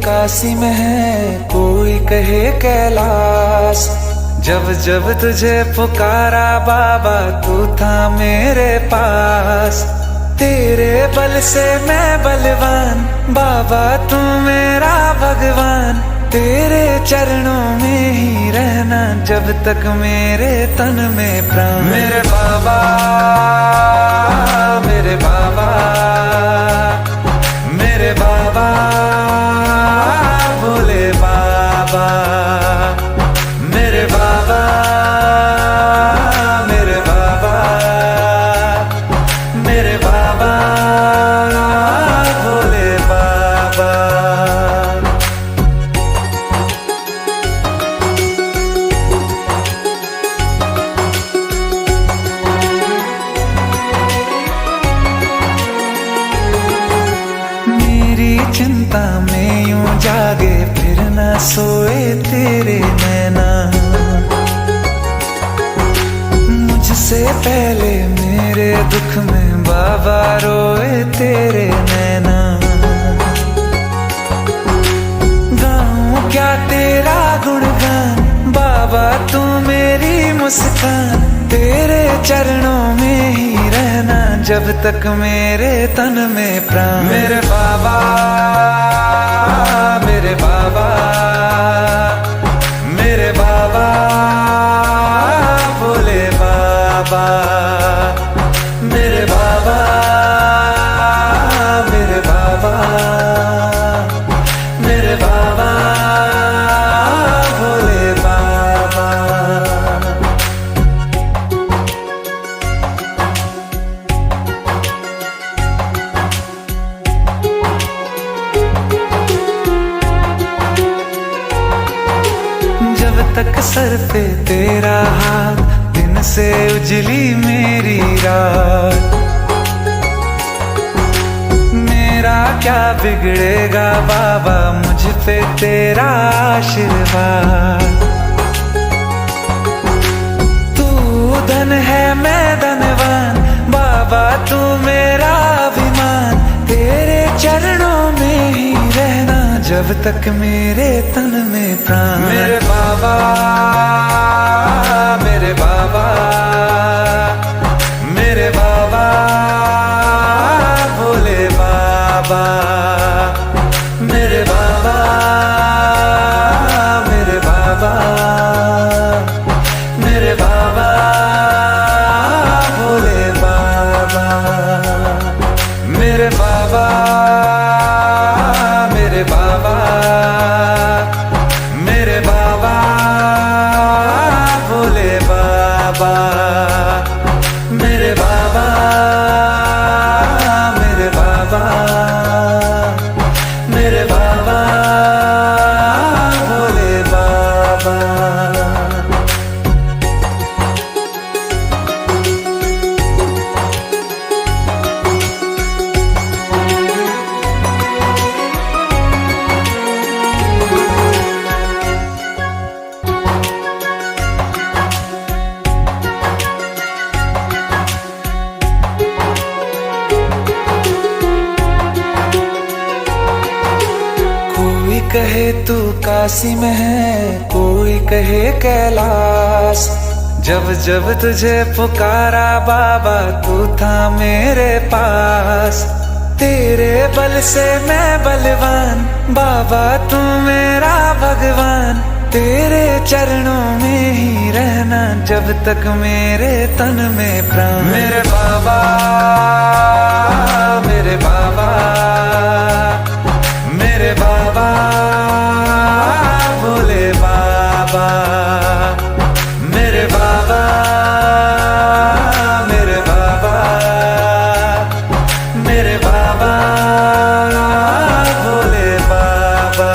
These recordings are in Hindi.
काशी में है, कोई कहे कैलाश। जब जब तुझे पुकारा बाबा, तू था मेरे पास। तेरे बल से मैं बलवान, बाबा तू मेरा भगवान। तेरे चरणों में ही रहना जब तक मेरे तन में प्राण। मेरे बाबा, मेरे बाबा, मेरे बाबा, भोले बाबा। मेरे बाबा, मेरे बाबा, मेरे बाबा, भोले बाबा। चिंता में यूं जागे फिर न सोए तेरे नैना। मुझसे पहले मेरे दुख में बाबा रोए तेरे नैना। गाऊं क्या तेरा गुणगान, बाबा तू मेरी मुस्कान। तेरे चरणों में ही रहना जब तक मेरे तन में प्राण। मेरे बाबा, मेरे बाबा, मेरे बाबा, भोले बाबा। मेरे बाबा, मेरे बाबा, मेरे बाबा, भोले बाबा। जब तक सर पे तेरा हाथ, दिन से उजली मेरी रात। मेरा क्या बिगड़ेगा बाबा, मुझ पे तेरा आशीर्वाद। तू धन है मैं धनवान, बाबा तू मेरा अभिमान। तेरे चरणों में ही रहना जब तक मेरे तन में प्राण। मेरे बाबा, मेरे बाबा, मेरे बाबा, भोले बाबा। मेरे बाबा, मेरे बाबा, मेरे बाबा, भोले बाबा। मेरे बाबा, मेरे बाबा, मेरे बाबा, भोले बाबा। मेरे बाबा, मेरे बाबा, मेरे बाबा, भोले बाबा। कोई कहे तू काशी में है, कोई कहे कैलाश। जब जब तुझे पुकारा बाबा, तू था मेरे पास। तेरे बल से मैं बलवान, बाबा तू मेरा भगवान। तेरे चरणों में ही रहना जब तक मेरे तन में प्राण। मेरे बाबा, मेरे बाबा, मेरे बाबा, भोले बाबा। मेरे बाबा, मेरे बाबा, मेरे बाबा, भोले बाबा।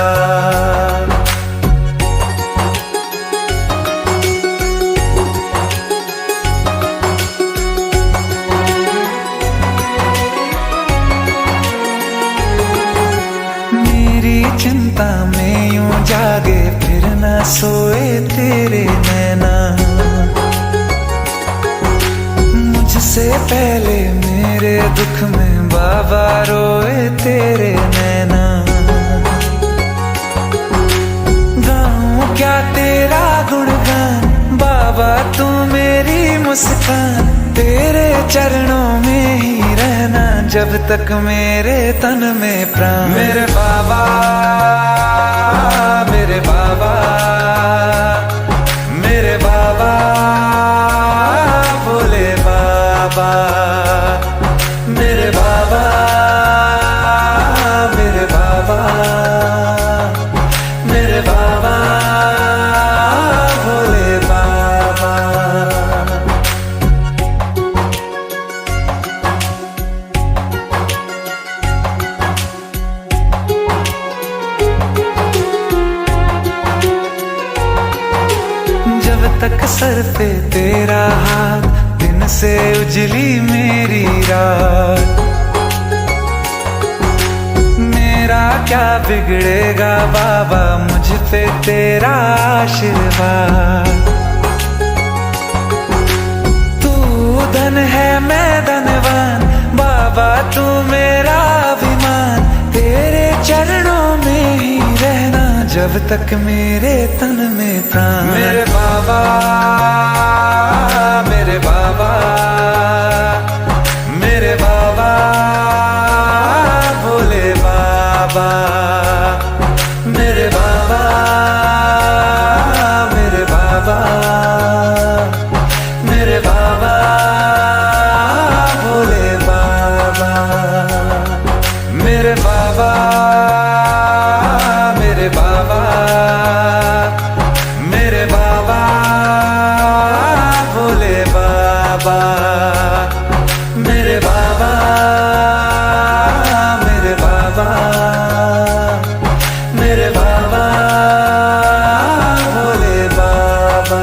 चिंता में यूं जागे फिर न सोए तेरे नैना। मुझसे पहले मेरे दुख में बाबा रोए तेरे नैना। मुस्कान, तेरे चरणों में ही रहना जब तक मेरे तन में प्राण। मेरे बाबा, मेरे बाबा, मेरे बाबा, भोले बाबा, मेरे बाबा, मेरे बाबा, मेरे बाबा, भोले बाबा। जब तक सर पे तेरा हाथ, दिन से उजली मेरी रात। मेरा क्या बिगड़ेगा बाबा, मुझ पे तेरा आशीर्वाद। तू धन है मैं धनवान, बाबा तू मेरा अभिमान। तेरे चरणों में ही रहना जब तक मेरे तन में प्राण। मेरे बाबा, मेरे बाबा, मेरे बाबा, भोले बाबा, मेरे बाबा, मेरे बाबा, मेरे बाबा, भोले बाबा, मेरे बाबा, मेरे बाबा, मेरे बाबा, भोले बाबा, मेरे बाबा, मेरे बाबा, मेरे बाबा, भोले बाबा।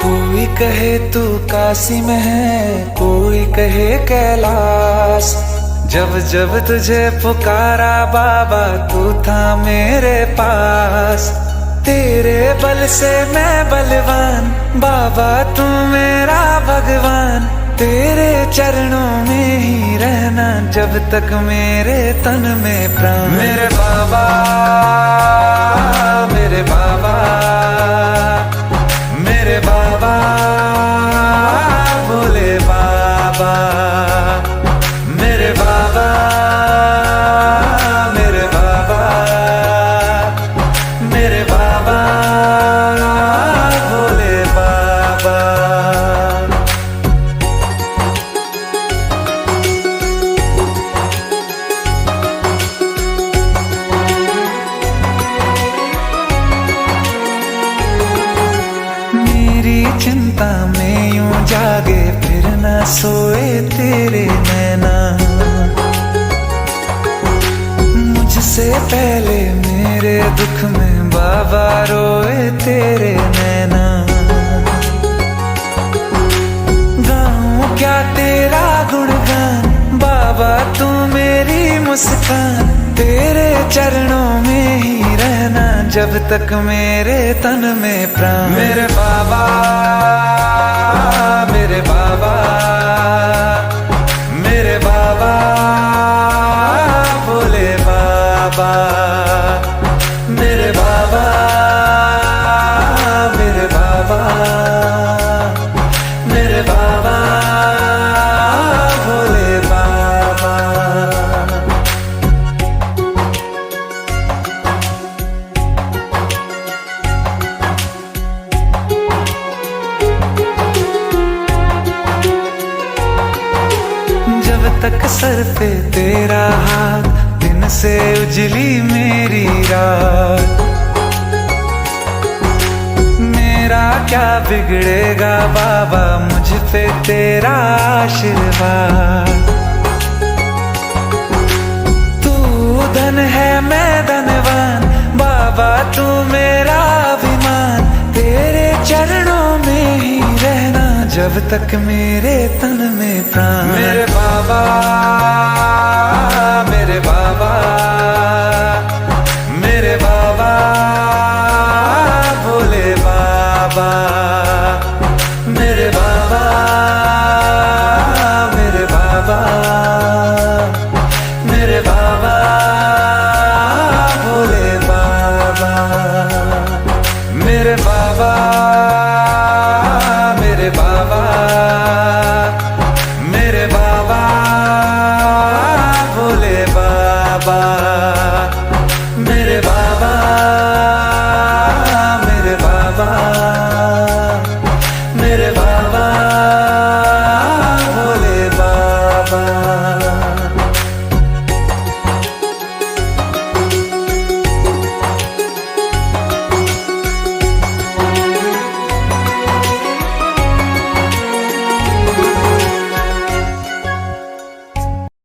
कोई कहे तू काशी में है, कोई कहे कैलाश। जब जब तुझे पुकारा बाबा, तू था मेरे पास। तेरे बल से मैं बलवान, बाबा तू मेरा भगवान। तेरे चरणों में ही रहना जब तक मेरे तन में प्राण। मेरे बाबा, मेरे बाबा, मेरे बाबा, भोले बाबा, मेरे बाबा, मेरे बाबा, मेरे बाबा, भोले बाबा। मेरी चिंता में यूं जागे, फिर ना सोए तेरे नैना। मुझसे पहले मेरे दुख में बाबा रोए तेरे नैना। गाऊं क्या तेरा गुणगान, बाबा तू मेरी मुस्कान। तेरे चरणों में ही रहना जब तक मेरे तन में प्राण। मेरे बाबा, मेरे बाबा, मेरे बाबा, भोले बाबा, मेरे बाबा, मेरे बाबा, मेरे बाबा, भोले बाबा। जब तक सर पे तेरा हाथ, दिन से उजली मेरी रात। मेरा क्या बिगड़ेगा बाबा, मुझ पे तेरा आशीर्वाद। तू धन है मैं धनवान, बाबा तू मेरा अभिमान। तेरे चरणों में ही रहना जब तक मेरे तन में प्राण। मेरे बाबा,